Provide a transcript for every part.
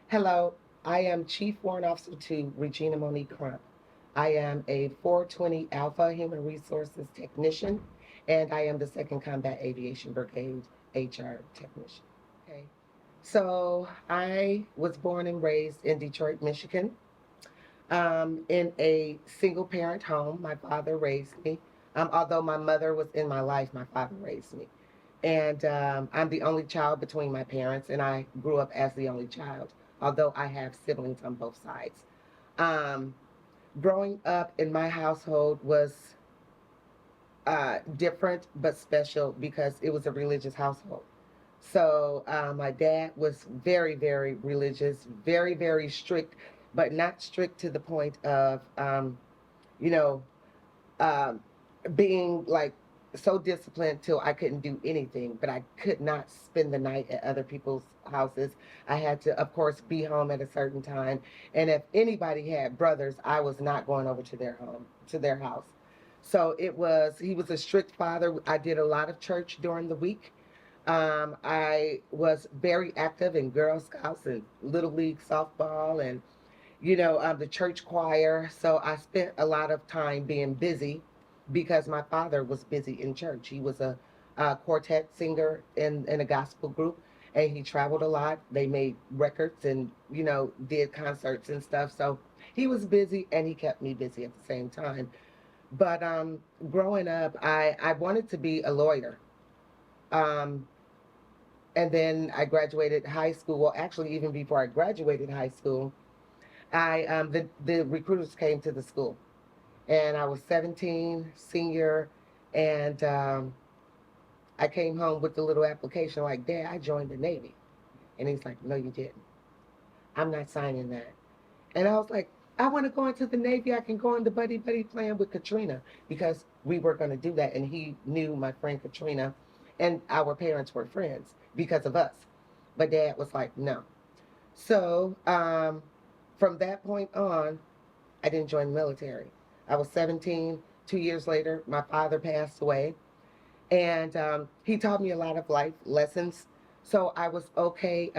Hello, I am Chief Warrant Officer to Regina Crump. I am a 420 Alpha Human Resources Technician, and I am the 2nd Combat Aviation Brigade HR Technician. Okay, so I was born and raised in Detroit, Michigan, in a single parent home. My father raised me. Although my mother was in my life, my father raised me. And I'm the only child between my parents, and I grew up as the only child, although I have siblings on both sides. Um, Growing up in my household was different but special because it was a religious household. So my dad was very, very religious, very, very strict, but not strict to the point of, you know, um, being like so disciplined till I couldn't do anything, but I could not spend the night at other people's houses. I had to, of course, be home at a certain time. And if anybody had brothers, I was not going over to their home, to their house. So he was a strict father. I did a lot of church during the week. I was very active in Girl Scouts and Little League softball and, the church choir. So I spent a lot of time being busy because my father was busy in church. He was a quartet singer in a gospel group, and he traveled a lot. They made records and, did concerts and stuff. So he was busy and he kept me busy at the same time. But growing up, I wanted to be a lawyer. Um, and then I graduated high school. Well, actually, even before I graduated high school, the recruiters came to the school, and I was 17, senior, and I came home with the little application like, Dad, I joined the Navy. And he's like, No, you didn't. I'm not signing that. And I was like, I want to go into the Navy. I can go on the buddy buddy plan with Katrina because we were going to do that. And he knew my friend Katrina, and our parents were friends because of us. But Dad was like, No. So from that point on, I didn't join the military. I was 17. 2 years later, my father passed away. And he taught me a lot of life lessons. So I was okay,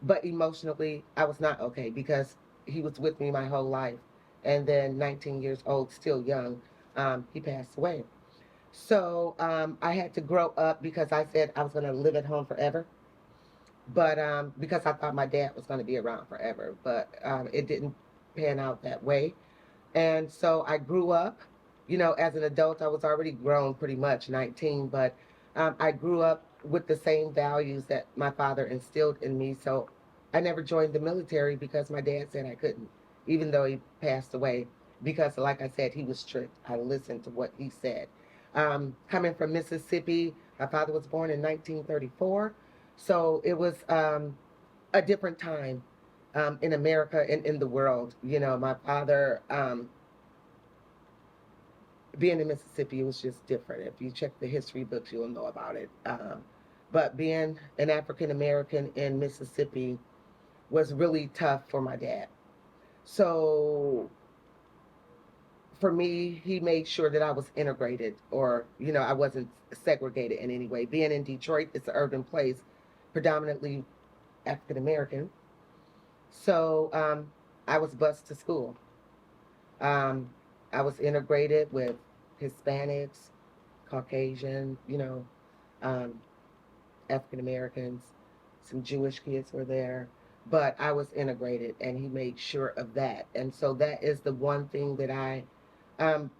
but emotionally, I was not okay because he was with me my whole life. And then 19 years old, still young, he passed away. So I had to grow up because I said I was going to live at home forever. But because I thought my dad was going to be around forever, but it didn't pan out that way. And so I grew up, as an adult. I was already grown pretty much, 19, but I grew up with the same values that my father instilled in me. So I never joined the military because my dad said I couldn't, even though he passed away. Because, like I said, he was strict. I listened to what he said. Coming from Mississippi, my father was born in 1934. So it was a different time in America and in the world. My father, being in Mississippi, it was just different. If you check the history books, you'll know about it. But being an African American in Mississippi was really tough for my dad. So for me, he made sure that I was integrated, or, I wasn't segregated in any way. Being in Detroit, it's an urban place, predominantly African American. So I was bused to school. Um, I was integrated with Hispanics, Caucasian, um, African Americans, some Jewish kids were there, but I was integrated, and he made sure of that. And so that is the one thing that I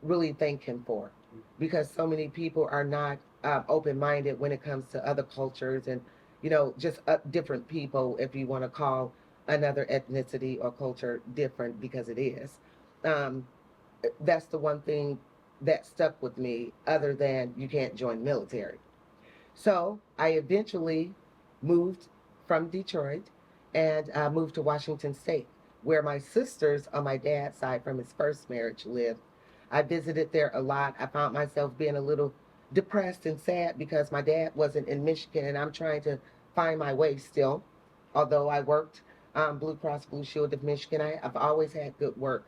really thank him for, because so many people are not open minded when it comes to other cultures and, just different people, if you want to call another ethnicity or culture different, because it is. Um, that's the one thing that stuck with me, other than you can't join military. So I eventually moved from Detroit and moved to Washington State, where my sisters on my dad's side from his first marriage lived. I visited there a lot. I found myself being a little depressed and sad because my dad wasn't in Michigan, and I'm trying to find my way still. Although I worked Blue Cross Blue Shield of Michigan, I've always had good work.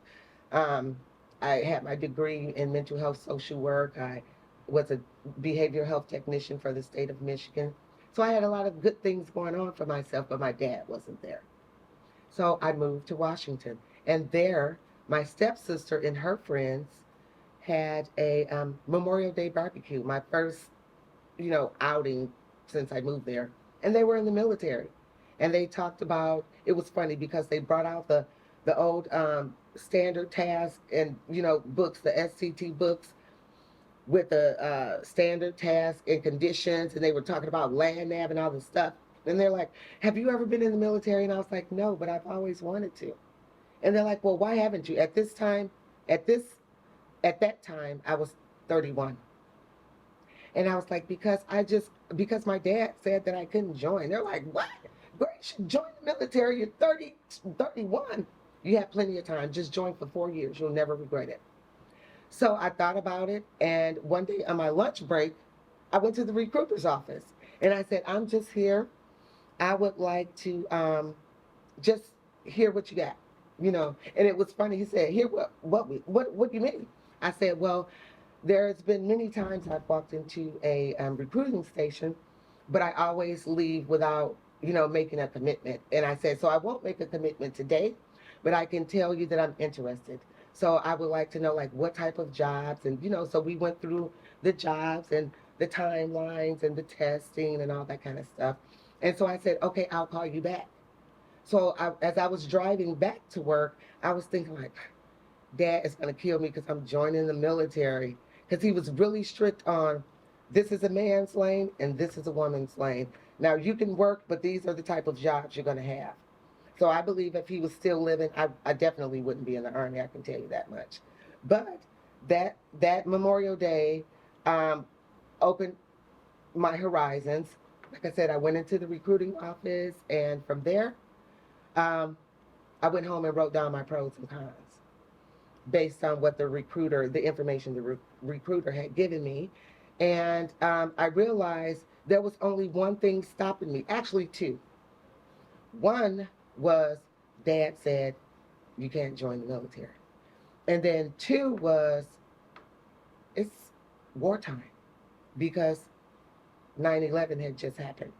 Um, I had my degree in mental health social work. I was a behavioral health technician for the state of Michigan. So I had a lot of good things going on for myself, but my dad wasn't there. So I moved to Washington. And there, my stepsister and her friends had a Memorial Day barbecue, my first, outing since I moved there. And they were in the military. And they talked about, it was funny because they brought out the old standard task and, books, the SCT books with the standard task and conditions. And they were talking about land nav and all this stuff. And they're like, have you ever been in the military? And I was like, no, but I've always wanted to. And they're like, well, why haven't you? At this, at that time, I was 31. And I was like, because my dad said that I couldn't join. They're like, what? Girl, you should join the military. You're 30, 31. You have plenty of time. Just join for 4 years. You'll never regret it. So I thought about it. And one day on my lunch break, I went to the recruiter's office. And I said, I'm just here. I would like to just hear what you got. And it was funny. He said, "Hear what do you mean?" I said, "Well, there's been many times I've walked into a recruiting station, but I always leave without, making a commitment." And I said, "So I won't make a commitment today, but I can tell you that I'm interested. So I would like to know like what type of jobs." And so we went through the jobs and the timelines and the testing and all that kind of stuff. And so I said, "Okay, I'll call you back." So as I was driving back to work, I was thinking like, Dad is going to kill me because I'm joining the military. Because he was really strict on, this is a man's lane and this is a woman's lane. Now you can work, but these are the type of jobs you're going to have. So I believe if he was still living, I definitely wouldn't be in the Army, I can tell you that much. But that Memorial Day opened my horizons. Like I said, I went into the recruiting office, and from there, um, I went home and wrote down my pros and cons based on what the information the recruiter had given me. And I realized there was only one thing stopping me, actually two. One was Dad said, you can't join the military. And then two was, it's wartime because 9/11 had just happened.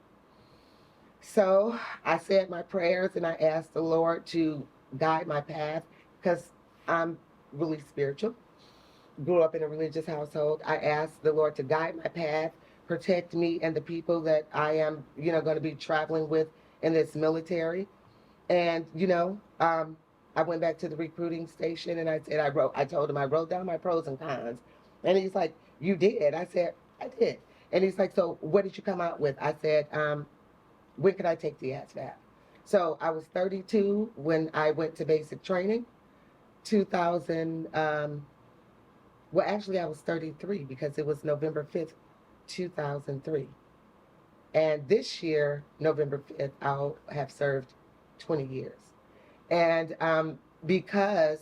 So I said my prayers and I asked the Lord to guide my path because I'm really spiritual. Grew up in a religious household. I asked the Lord to guide my path, protect me and the people that I am, going to be traveling with in this military. And, I went back to the recruiting station and I said, I told him I wrote down my pros and cons. And he's like, you did? I said, I did. And he's like, so what did you come out with? I said, when could I take the ASVAB? So I was 32 when I went to basic training. 2000, well, actually, I was 33 because it was November 5th, 2003. And this year, November 5th, I'll have served 20 years. And because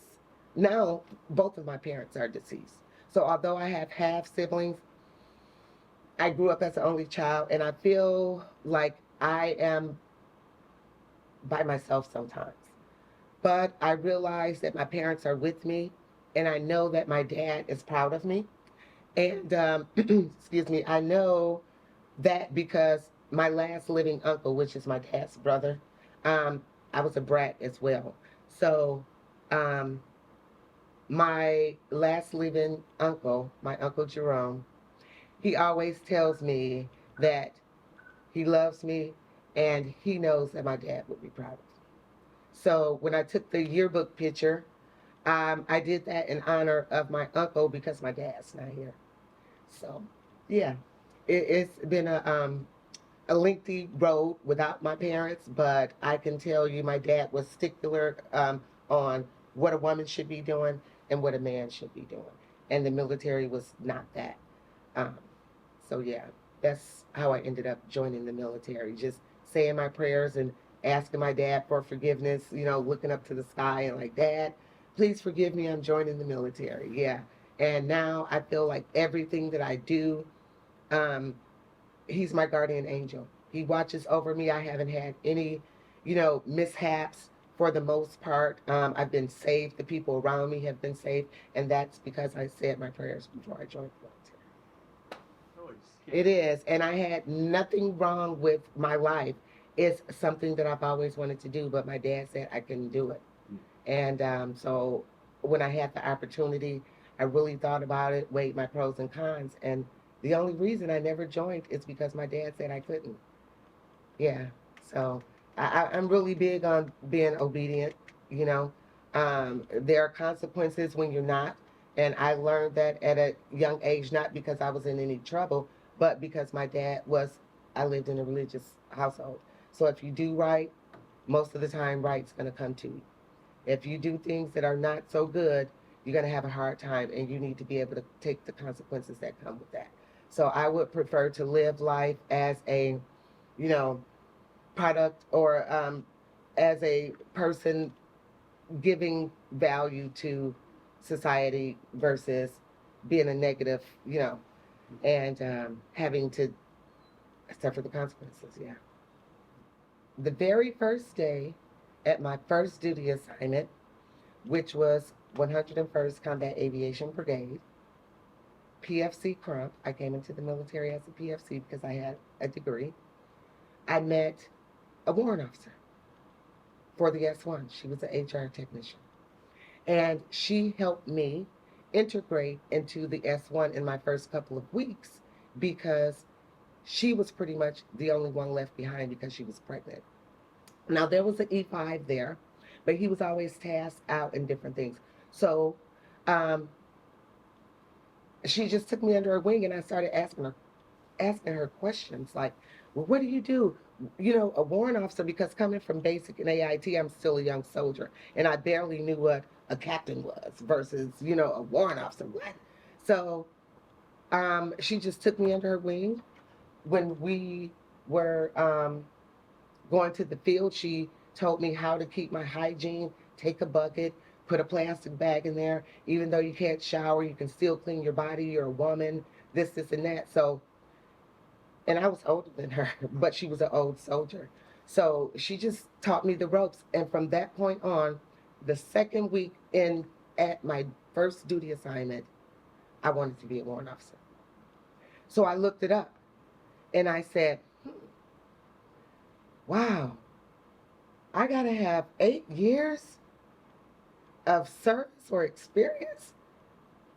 now both of my parents are deceased. So although I have half siblings, I grew up as an only child, and I feel like I am by myself sometimes. But I realize that my parents are with me, and I know that my dad is proud of me. And, excuse me, I know that because my last living uncle, which is my dad's brother, I was a brat as well. So, um, my last living uncle, my Uncle Jerome, he always tells me that he loves me and he knows that my dad would be proud of me. So when I took the yearbook picture, I did that in honor of my uncle because my dad's not here. So, yeah, it's been a lengthy road without my parents, but I can tell you my dad was stickler on what a woman should be doing and what a man should be doing. And the military was not that. Um, so, yeah, that's how I ended up joining the military. Just saying my prayers and asking my dad for forgiveness, looking up to the sky and like, Dad, please forgive me, I'm joining the military. Yeah. And now I feel like everything that I do, um, he's my guardian angel. He watches over me. I haven't had any, mishaps for the most part. I've been saved. The people around me have been saved. And that's because I said my prayers before I joined the military. It is. And I had nothing wrong with my life. It's something that I've always wanted to do, but my dad said I couldn't do it. And so when I had the opportunity, I really thought about it, weighed my pros and cons, and the only reason I never joined is because my dad said I couldn't. Yeah. So I'm really big on being obedient, you know. There are consequences when you're not. And I learned that at a young age, not because I was in any trouble, but because my dad was, I lived in a religious household. So if you do right, most of the time, right's going to come to you. If you do things that are not so good, you're going to have a hard time, and you need to be able to take the consequences that come with that. So I would prefer to live life as a, you know, product or as a person giving value to society versus being a negative, and having to suffer the consequences. Yeah. The very first day at my first duty assignment, which was 101st Combat Aviation Brigade, PFC Crump. I came into the military as a PFC because I had a degree. I met a warrant officer for the S1. She was an HR technician. And she helped me integrate into the S1 in my first couple of weeks because she was pretty much the only one left behind because she was pregnant. Now, there was an E5 there, but he was always tasked out in different things. So um, she just took me under her wing, and I started asking her questions like, well, what do you do? A warrant officer, because coming from basic and AIT, I'm still a young soldier, and I barely knew what a captain was versus, a warrant officer. What? So she just took me under her wing. When we were going to the field, she told me how to keep my hygiene, take a bucket, put a plastic bag in there. Even though you can't shower, you can still clean your body. You're a woman, this, and that. So, and I was older than her, but she was an old soldier. So she just taught me the ropes. And from that point on, the second week in at my first duty assignment, I wanted to be a warrant officer. So I looked it up and I said, wow, I got to have 8 years of service or experience.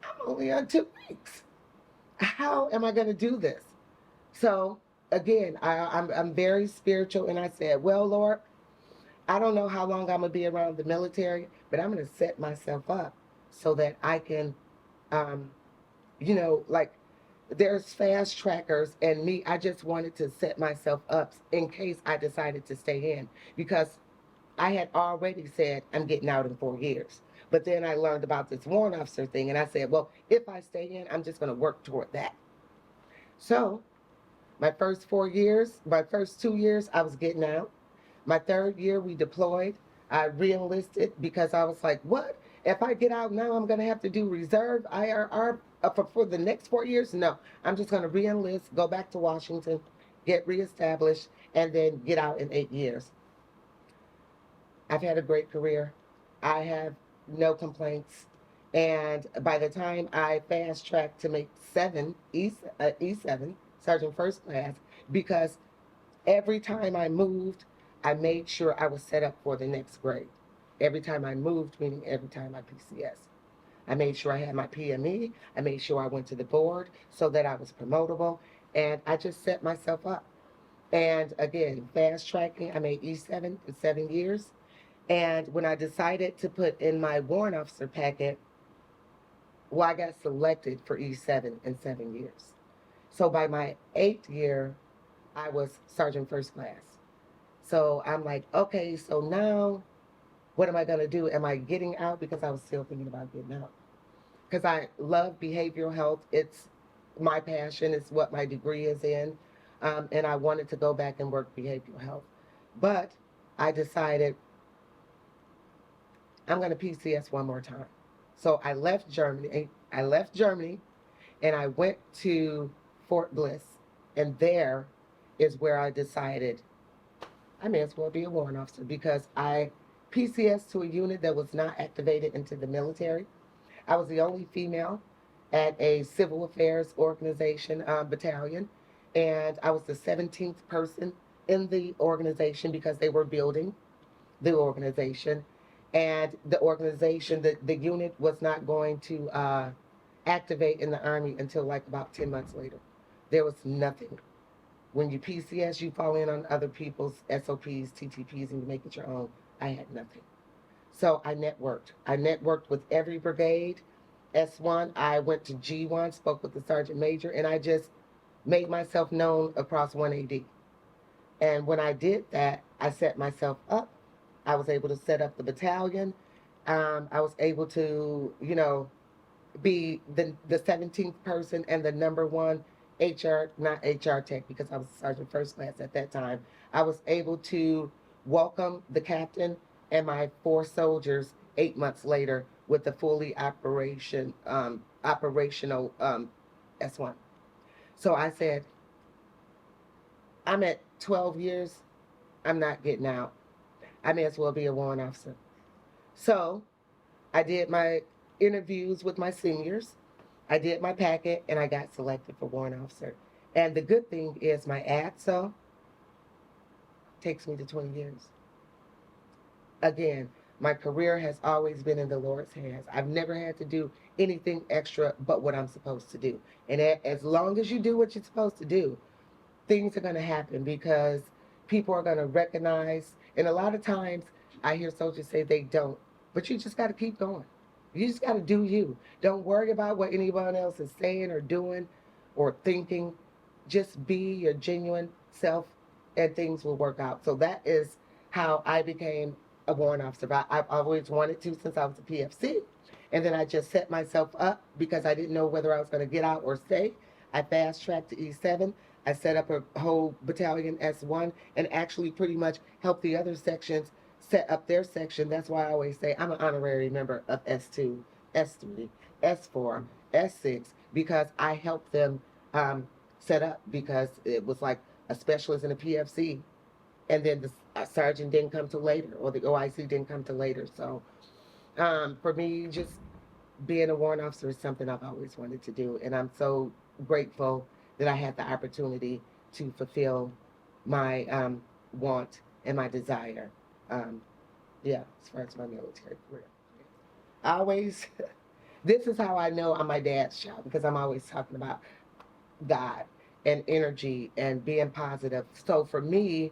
I'm only on 2 weeks. How am I going to do this? So again, I'm very spiritual, and I said, well, Lord, I don't know how long I'm gonna be around the military, but I'm gonna set myself up so that I can, um, like there's fast trackers, and me, I just wanted to set myself up in case I decided to stay in because I had already said I'm getting out in 4 years. But then I learned about this warrant officer thing, and I said, well, if I stay in, I'm just gonna work toward that. So my first 4 years, my first 2 years, I was getting out. My third year, we deployed. I re-enlisted because I was like, what? If I get out now, I'm going to have to do reserve IRR for the next 4 years? No, I'm just going to re-enlist, go back to Washington, get reestablished, and then get out in 8 years. I've had a great career. I have no complaints. And by the time I fast tracked to make E7, Sergeant First Class, because every time I moved, I made sure I was set up for the next grade. Every time I moved, meaning every time I PCS. I made sure I had my PME. I made sure I went to the board so that I was promotable. And I just set myself up. And again, fast tracking, I made E7 in 7 years. And when I decided to put in my warrant officer packet, well, I got selected for E7 in 7 years. So by my 8th year, I was Sergeant First Class. So I'm like, okay, so now what am I going to do? Am I getting out? Because I was still thinking about getting out. Because I love behavioral health. It's my passion. It's what my degree is in. And I wanted to go back and work behavioral health. But I decided I'm going to PCS one more time. So I left Germany. And I went to Fort Bliss. And there is where I decided I may as well be a warrant officer because I PCS to a unit that was not activated into the military. I was the only female at a civil affairs organization battalion, and I was the 17th person in the organization because they were building the organization, and the organization, the unit was not going to activate in the Army until like about 10 months later. There was nothing. When you PCS, you fall in on other people's SOPs, TTPs, and you make it your own. I had nothing. So I networked. I networked with every brigade. S1, I went to G1, spoke with the sergeant major, and I just made myself known across 1AD. And when I did that, I set myself up. I was able to set up the battalion. I was able to, be the 17th person and the number one HR, not HR tech, because I was sergeant first class at that time. I was able to welcome the captain and my 4 soldiers 8 months later with the fully operational S1. So I said, I'm at 12 years. I'm not getting out. I may as well be a warrant officer. So I did my interviews with my seniors. I did my packet and I got selected for warrant officer. And the good thing is my ATSO takes me to 20 years. Again, my career has always been in the Lord's hands. I've never had to do anything extra but what I'm supposed to do. And as long as you do what you're supposed to do, things are going to happen because people are going to recognize. And a lot of times I hear soldiers say they don't, but you just got to keep going. You just got to do you. Don't worry about what anyone else is saying or doing or thinking. Just be your genuine self and things will work out. So that is how I became a warrant officer. I've always wanted to since I was a PFC. And then I just set myself up because I didn't know whether I was going to get out or stay. I fast tracked to E7. I set up a whole battalion S1 and actually pretty much helped the other sections set up their section. That's why I always say I'm an honorary member of S2, S3, S4, S6, because I helped them set up, because it was like a specialist in a PFC, and then the sergeant didn't come till later, or the OIC didn't come till later. So for me, just being a warrant officer is something I've always wanted to do, and I'm so grateful that I had the opportunity to fulfill my want and my desire. Yeah, as far as my military career. I always, this is how I know I'm my dad's child, because I'm always talking about God and energy and being positive. So for me,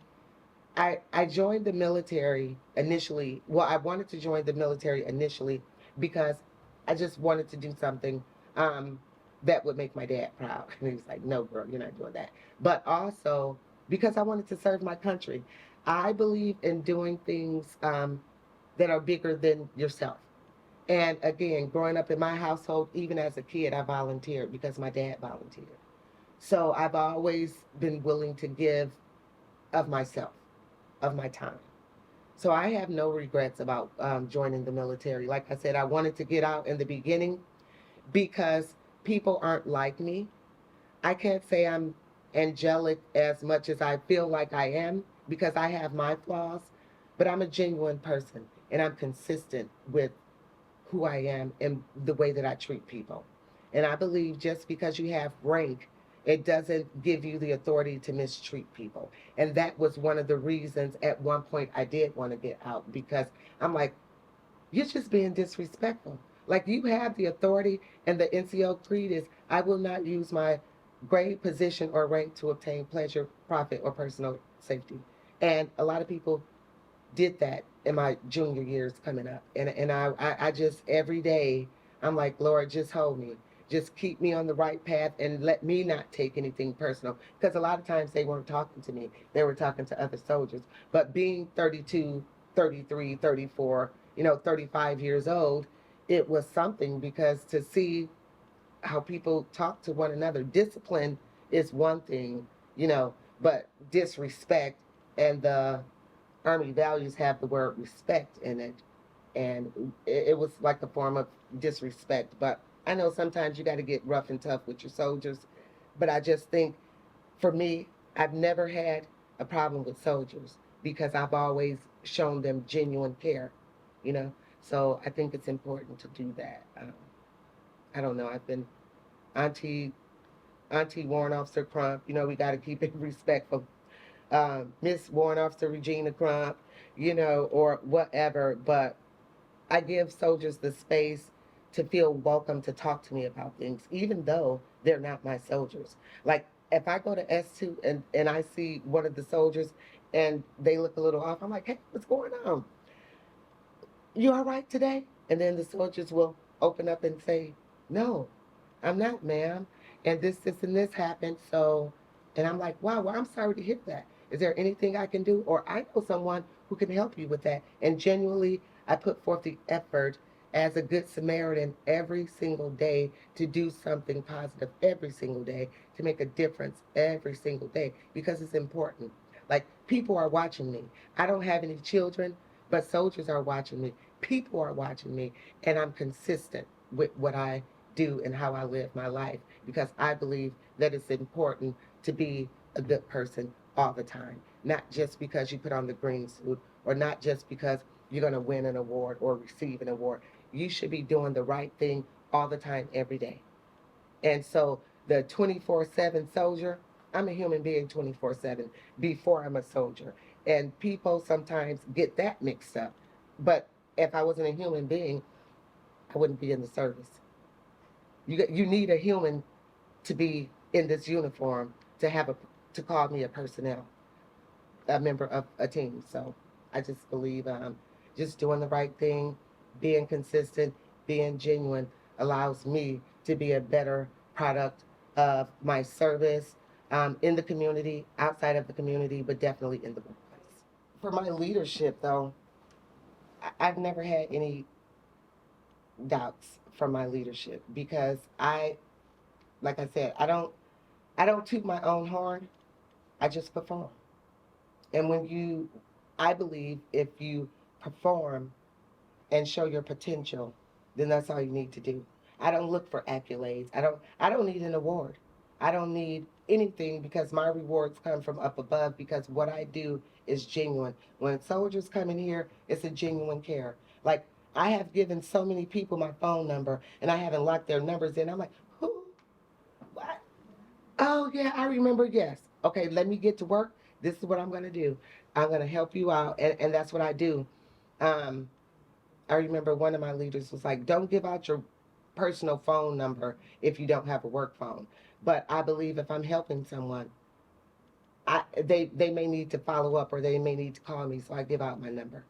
I joined the military initially. Well, I wanted to join the military initially because I just wanted to do something that would make my dad proud. And he was like, no, girl, you're not doing that. But also because I wanted to serve my country. I believe in doing things that are bigger than yourself. And again, growing up in my household, even as a kid, I volunteered because my dad volunteered. So I've always been willing to give of myself, of my time. So I have no regrets about joining the military. Like I said, I wanted to get out in the beginning because people aren't like me. I can't say I'm angelic as much as I feel like I am because I have my flaws, but I'm a genuine person and I'm consistent with who I am and the way that I treat people. And I believe just because you have rank, it doesn't give you the authority to mistreat people. And that was one of the reasons at one point I did want to get out, because I'm like, you're just being disrespectful. Like, you have the authority, and the NCO creed is, I will not use my grade, position, or rank to obtain pleasure, profit, or personal safety. And a lot of people did that in my junior years coming up. And I just, every day, I'm like, Lord, just hold me. Just keep me on the right path and let me not take anything personal. Because a lot of times they weren't talking to me. They were talking to other soldiers. But being 32, 33, 34, 35 years old, it was something, because to see how people talk to one another, discipline is one thing, but disrespect, and the Army values have the word respect in it, and it was like a form of disrespect. But I know sometimes you got to get rough and tough with your soldiers, but I just think, for me, I've never had a problem with soldiers because I've always shown them genuine care, you know. So I think it's important to do that. I don't know. I've been Auntie Warrant Officer Crump. We got to keep it respectful. Miss Warrant Officer Regina Crump, or whatever. But I give soldiers the space to feel welcome to talk to me about things, even though they're not my soldiers. Like if I go to S2 and I see one of the soldiers and they look a little off, I'm like, hey, what's going on? You all right today? And then the soldiers will open up and say, no, I'm not, ma'am. And this, and this happened. So, and I'm like, wow, well, I'm sorry to hear that. Is there anything I can do? Or I know someone who can help you with that. And genuinely, I put forth the effort as a good Samaritan every single day to do something positive every single day, to make a difference every single day, because it's important. Like, people are watching me. I don't have any children, but soldiers are watching me. People are watching me, and I'm consistent with what I do and how I live my life, because I believe that it's important to be a good person all the time, not just because you put on the green suit, or not just because you're going to win an award or receive an award. You should be doing the right thing all the time, every day. And so the 24/7 soldier, I'm a human being 24/7 before I'm a soldier. And people sometimes get that mixed up. But if I wasn't a human being, I wouldn't be in the service. You need a human to be in this uniform to call me a personnel, a member of a team. So I just believe just doing the right thing, being consistent, being genuine allows me to be a better product of my service, in the community, outside of the community, but definitely in the workplace. For my leadership, though, I've never had any doubts from my leadership, because like I said, I don't toot my own horn. I just perform. And I believe if you perform and show your potential, then that's all you need to do. I don't look for accolades. I don't need an award. I don't need anything, because my rewards come from up above, because what I do is genuine. When soldiers come in here, it's a genuine care. Like, I have given so many people my phone number and I haven't locked their numbers in. I'm like, who? What? Oh, yeah, I remember. Yes. Okay, let me get to work. This is what I'm going to do. I'm going to help you out. And that's what I do. Um, I remember one of my leaders was like, don't give out your personal phone number if you don't have a work phone. But I believe if I'm helping someone, they may need to follow up, or they may need to call me. So I give out my number.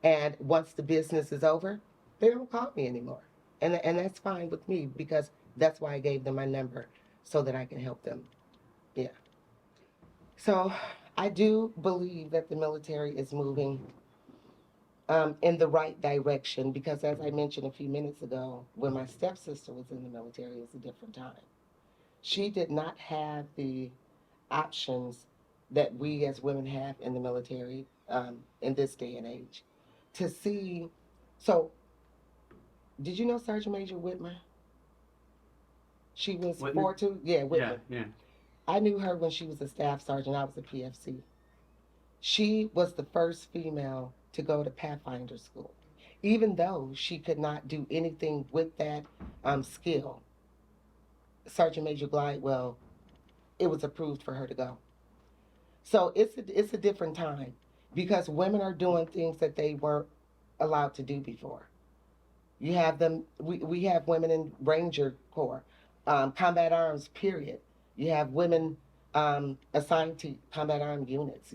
And once the business is over, they don't call me anymore. And that's fine with me, because that's why I gave them my number, so that I can help them. Yeah. So I do believe that the military is moving in the right direction, because, as I mentioned a few minutes ago, when my stepsister was in the military, it was a different time. She did not have the options that we as women have in the military, in this day and age. To see, so did you know Sergeant Major Whitmer? She was Whitman? 4-2? Yeah, Whitmer. Yeah. I knew her when she was a staff sergeant. I was a PFC. She was the first female to go to Pathfinder School. Even though she could not do anything with that skill, Sergeant Major Glidewell, it was approved for her to go. So it's a different time, because women are doing things that they weren't allowed to do before. You have them. We have women in Ranger Corps, combat arms. Period. You have women assigned to combat arm units.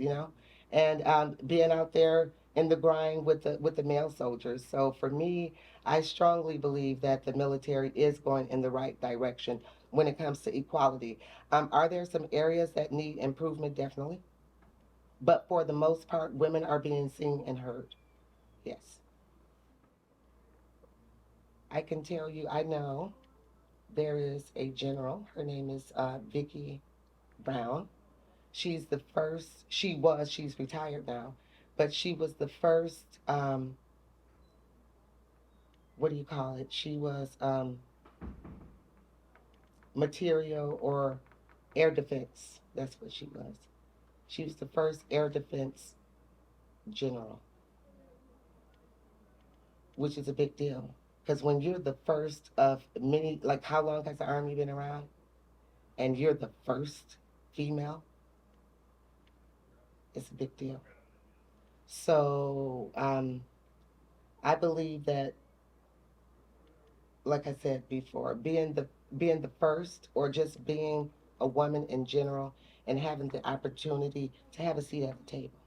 And being out there in the grind with the male soldiers. So for me, I strongly believe that the military is going in the right direction when it comes to equality. Are there some areas that need improvement? Definitely. But for the most part, women are being seen and heard. Yes. I can tell you, I know there is a general. Her name is Vicki Brown. She's retired now, but she was the first, what do you call it? She was material or air defense. That's what she was. She was the first air defense general, which is a big deal. Because when you're the first of many, like, how long has the Army been around? And you're the first female, it's a big deal. So I believe that, like I said before, being the first, or just being a woman in general, and having the opportunity to have a seat at the table.